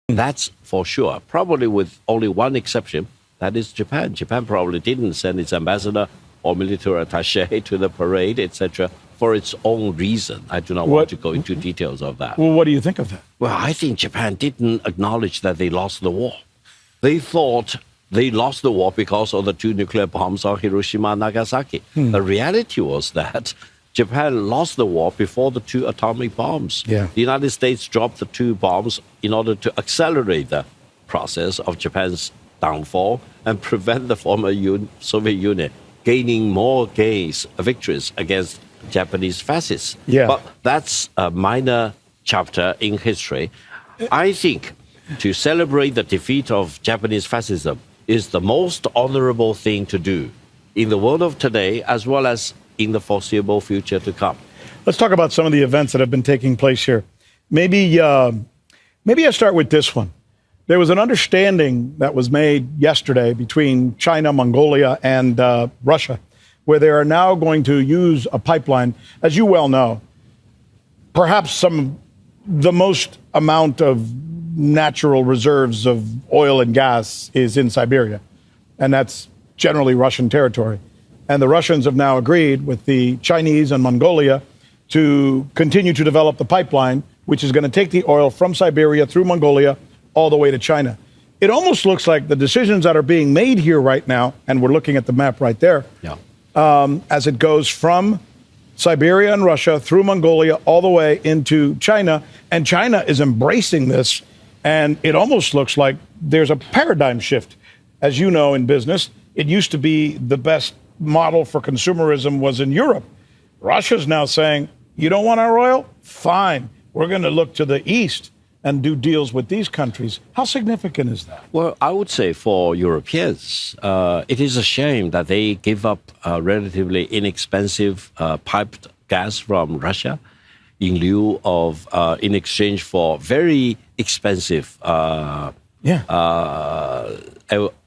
That's for sure, probably with only one exception, that is Japan. Japan probably didn't send its ambassador or military attaché to the parade, etc., for its own reason. I do not want to go into details of that. Well, what do you think of that? Well, I think Japan didn't acknowledge that they lost the war. They thought they lost the war because of the 2 nuclear bombs on Hiroshima and Nagasaki. The reality was that Japan lost the war before the 2 atomic bombs. Yeah. The United States dropped the 2 bombs in order to accelerate the process of Japan's downfall and prevent the former Soviet Union gaining more victories against Japanese fascists. Yeah. But that's a minor chapter in history. I think to celebrate the defeat of Japanese fascism is the most honorable thing to do in the world of today, as well as in the foreseeable future to come. Let's talk about some of the events that have been taking place here. Maybe I start with this one. There was an understanding that was made yesterday between China, Mongolia, and Russia, where they are now going to use a pipeline, as you well know, perhaps the most amount of natural reserves of oil and gas is in Siberia, and that's generally Russian territory. And the Russians have now agreed with the Chinese and Mongolia to continue to develop the pipeline, which is going to take the oil from Siberia through Mongolia all the way to China. It almost looks like the decisions that are being made here right now, and we're looking at the map right there, as it goes from Siberia and Russia through Mongolia all the way into China, and China is embracing this, and it almost looks like there's a paradigm shift. As you know, in business, it used to be the best model for consumerism was in Europe. Russia's now saying, you don't want our oil? Fine. We're going to look to the east and do deals with these countries. How significant is that? Well, I would say for Europeans, it is a shame that they give up relatively inexpensive piped gas from Russia in lieu of, in exchange for very expensive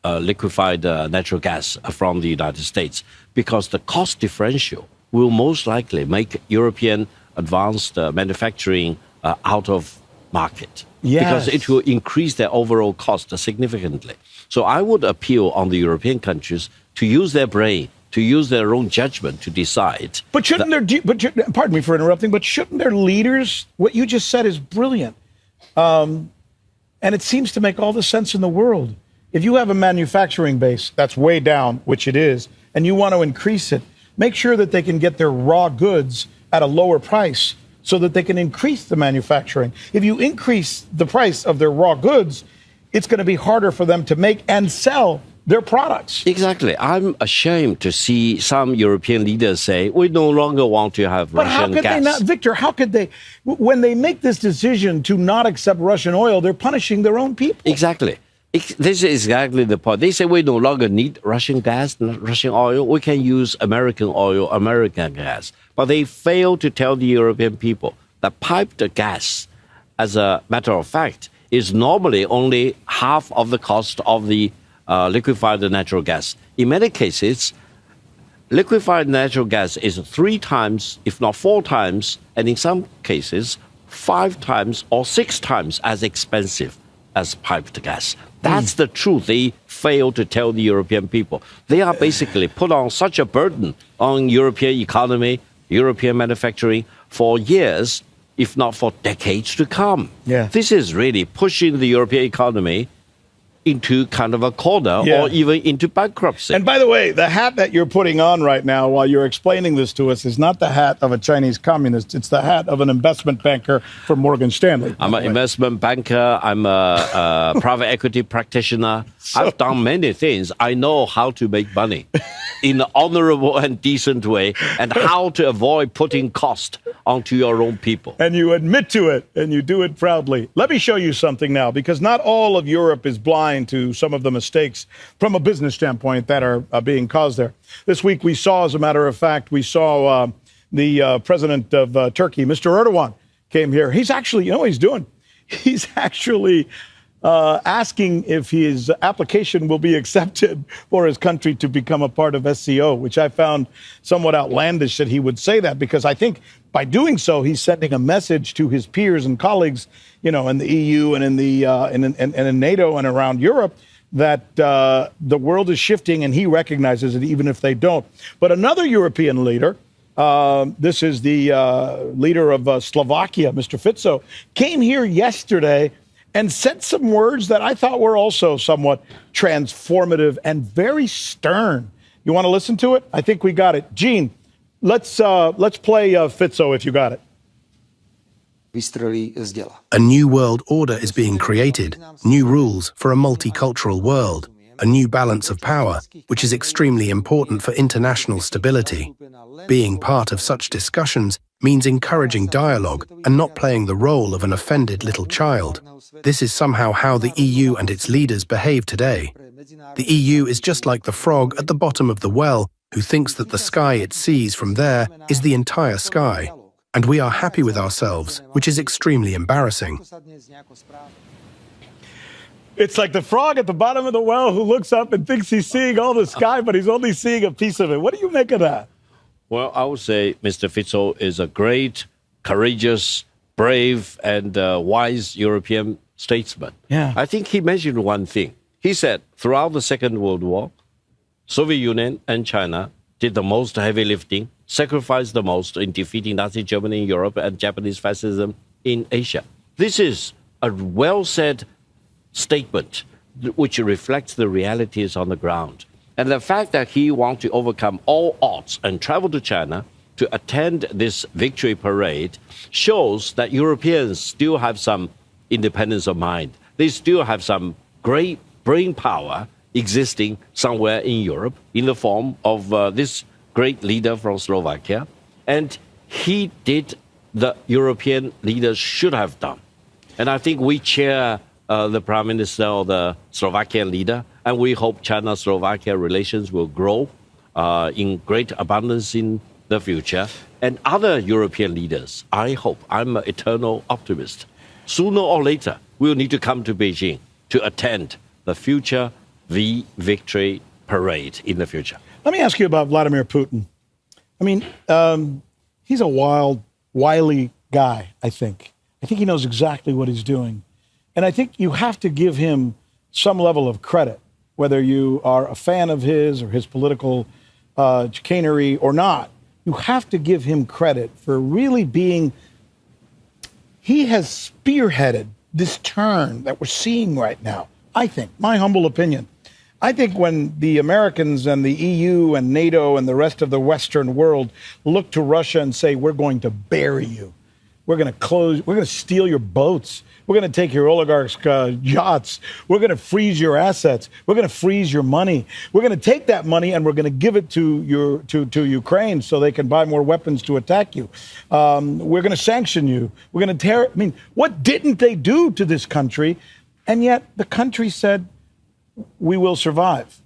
liquefied natural gas from the United States, because the cost differential will most likely make European advanced manufacturing out of market. Yes. Because it will increase their overall cost significantly. So I would appeal on the European countries to use their brain, to use their own judgment to decide. But pardon me for interrupting, but shouldn't their leaders, what you just said is brilliant. And it seems to make all the sense in the world. If you have a manufacturing base that's way down, which it is, and you want to increase it, make sure that they can get their raw goods at a lower price so that they can increase the manufacturing. If you increase the price of their raw goods, it's going to be harder for them to make and sell their products. Exactly. I'm ashamed to see some European leaders say, we no longer want to have Russian gas. But how could they not, Victor, how could they, when they make this decision to not accept Russian oil, they're punishing their own people. Exactly. This is exactly the point. They say we no longer need Russian gas, Russian oil. We can use American oil, American gas. But they fail to tell the European people that piped gas, as a matter of fact, is normally only half of the cost of the liquefied natural gas. In many cases, liquefied natural gas is 3 times, if not 4 times, and in some cases, 5 times or 6 times as expensive as piped gas. That's the truth. They fail to tell the European people. They are basically put on such a burden on European economy, European manufacturing for years, if not for decades to come. Yeah. This is really pushing the European economy into kind of a corner or even into bankruptcy. And by the way, the hat that you're putting on right now while you're explaining this to us is not the hat of a Chinese communist. It's the hat of an investment banker for Morgan Stanley. I'm an investment banker. I'm a private equity practitioner. I've done many things. I know how to make money in an honorable and decent way and how to avoid putting cost onto your own people. And you admit to it, and you do it proudly. Let me show you something now, because not all of Europe is blind to some of the mistakes from a business standpoint that are being caused there. This week we saw, as a matter of fact, the president of Turkey, Mr. Erdogan, came here. He's actually, you know what he's doing? He's actually asking if his application will be accepted for his country to become a part of SCO, which I found somewhat outlandish that he would say that, because I think by doing so, he's sending a message to his peers and colleagues, in the EU and in NATO and around Europe, that the world is shifting, and he recognizes it even if they don't. But another European leader, this is the leader of Slovakia, Mr. Fico, came here yesterday and said some words that I thought were also somewhat transformative and very stern. You want to listen to it? I think we got it. Gene, let's play Fico if you got it. A new world order is being created, new rules for a multicultural world, a new balance of power, which is extremely important for international stability. Being part of such discussions means encouraging dialogue and not playing the role of an offended little child. This is somehow how the EU and its leaders behave today. The EU is just like the frog at the bottom of the well who thinks that the sky it sees from there is the entire sky. And we are happy with ourselves, which is extremely embarrassing. It's like the frog at the bottom of the well who looks up and thinks he's seeing all the sky, but he's only seeing a piece of it. What do you make of that? Well, I would say Mr. Fico is a great, courageous, brave, and wise European statesman. Yeah. I think he mentioned one thing. He said throughout the Second World War, Soviet Union and China did the most heavy lifting, sacrificed the most in defeating Nazi Germany in Europe and Japanese fascism in Asia. This is a well-said statement which reflects the realities on the ground. And the fact that he wants to overcome all odds and travel to China to attend this victory parade shows that Europeans still have some independence of mind. They still have some great brain power existing somewhere in Europe in the form of this great leader from Slovakia. And he did the European leaders should have done. And I think we cheer the Prime Minister or the Slovakian leader, and we hope China-Slovakia relations will grow in great abundance in the future. And other European leaders, I hope, I'm an eternal optimist, sooner or later we'll need to come to Beijing to attend the future victory parade in the future. Let me ask you about Vladimir Putin. I mean, he's a wily guy, I think. I think he knows exactly what he's doing. And I think you have to give him some level of credit, whether you are a fan of his or his political chicanery or not. You have to give him credit for really being, he has spearheaded this turn that we're seeing right now, I think, my humble opinion. I think when the Americans and the EU and NATO and the rest of the Western world look to Russia and say, we're going to bury you, we're going to steal your boats, we're going to take your oligarchs' yachts, we're going to freeze your assets, we're going to freeze your money, we're going to take that money and we're going to give it to Ukraine so they can buy more weapons to attack you. We're going to sanction you. We're going to tear. I mean, what didn't they do to this country? And yet the country said, we will survive,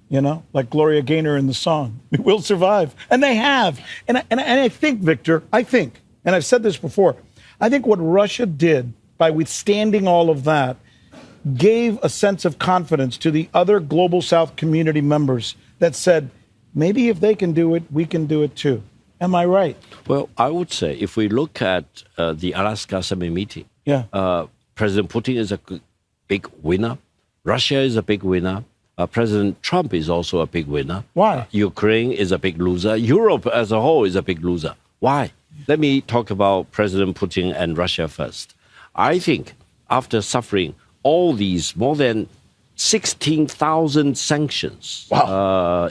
like Gloria Gaynor in the song. We will survive. And they have. And I think, Victor, and I've said this before, I think what Russia did by withstanding all of that gave a sense of confidence to the other Global South community members that said, maybe if they can do it, we can do it too. Am I right? Well, I would say if we look at the Alaska summit meeting, President Putin is a big winner. Russia is a big winner. President Trump is also a big winner. Why? Ukraine is a big loser. Europe as a whole is a big loser. Why? Let me talk about President Putin and Russia first. I think after suffering all these more than 16,000 sanctions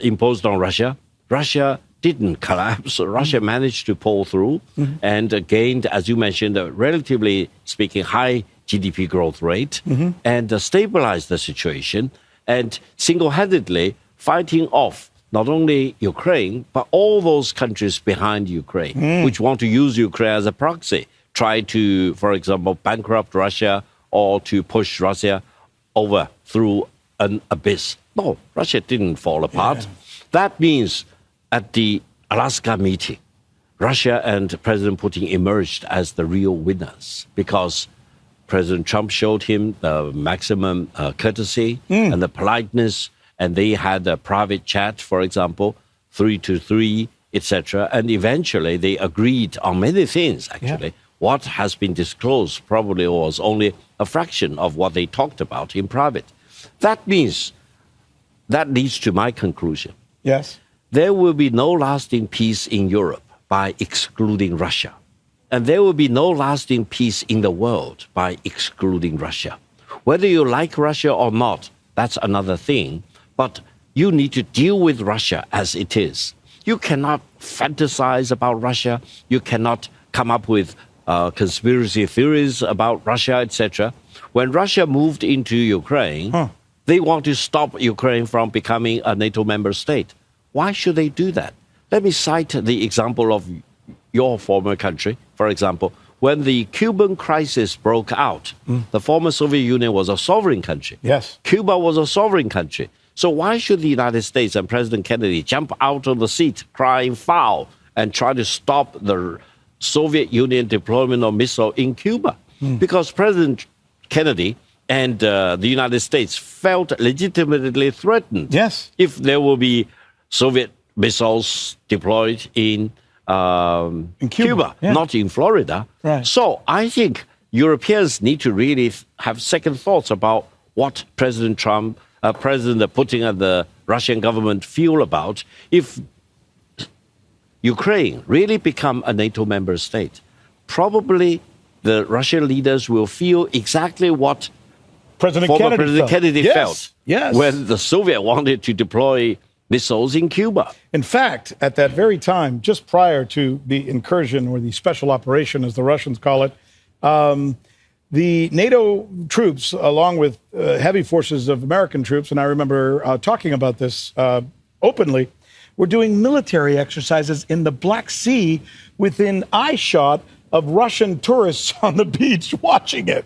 imposed on Russia, Russia didn't collapse. Russia managed to pull through and gained, as you mentioned, a relatively speaking high GDP growth rate and stabilized the situation and single-handedly fighting off not only Ukraine, but all those countries behind Ukraine, which want to use Ukraine as a proxy, try to, for example, bankrupt Russia or to push Russia over through an abyss. No, Russia didn't fall apart. Yeah. That means at the Alaska meeting, Russia and President Putin emerged as the real winners because President Trump showed him the maximum courtesy and the politeness, and they had a private chat, for example, 3-3, etc. And eventually they agreed on many things, actually. Yeah. What has been disclosed probably was only a fraction of what they talked about in private. That leads to my conclusion. Yes. There will be no lasting peace in Europe by excluding Russia. And there will be no lasting peace in the world by excluding Russia. Whether you like Russia or not, that's another thing. But you need to deal with Russia as it is. You cannot fantasize about Russia. You cannot come up with conspiracy theories about Russia, etc. When Russia moved into Ukraine, they want to stop Ukraine from becoming a NATO member state. Why should they do that? Let me cite the example of your former country. For example, when the Cuban crisis broke out, the former Soviet Union was a sovereign country. Yes. Cuba was a sovereign country. So why should the United States and President Kennedy jump out of the seat crying foul and try to stop the Soviet Union deployment of missiles in Cuba? Because President Kennedy and the United States felt legitimately threatened. Yes. If there will be Soviet missiles deployed in Cuba, not in Florida. Right. So I think Europeans need to really have second thoughts about what President Trump, President Putin and the Russian government feel about if Ukraine really become a NATO member state. Probably the Russian leaders will feel exactly what President Kennedy felt yes. when the Soviet wanted to deploy missiles in Cuba. In fact, at that very time, just prior to the incursion or the special operation, as the Russians call it, the NATO troops, along with heavy forces of American troops, and I remember talking about this openly, were doing military exercises in the Black Sea within eyeshot of Russian tourists on the beach watching it.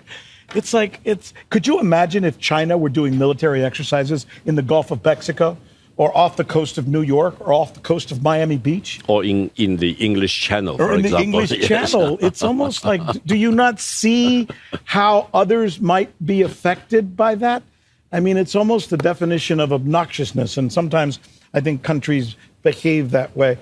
Could you imagine if China were doing military exercises in the Gulf of Mexico, or off the coast of New York, or off the coast of Miami Beach? Or in the English Channel, for example. Or in the English Channel. It's almost like, do you not see how others might be affected by that? I mean, it's almost the definition of obnoxiousness, and sometimes I think countries behave that way.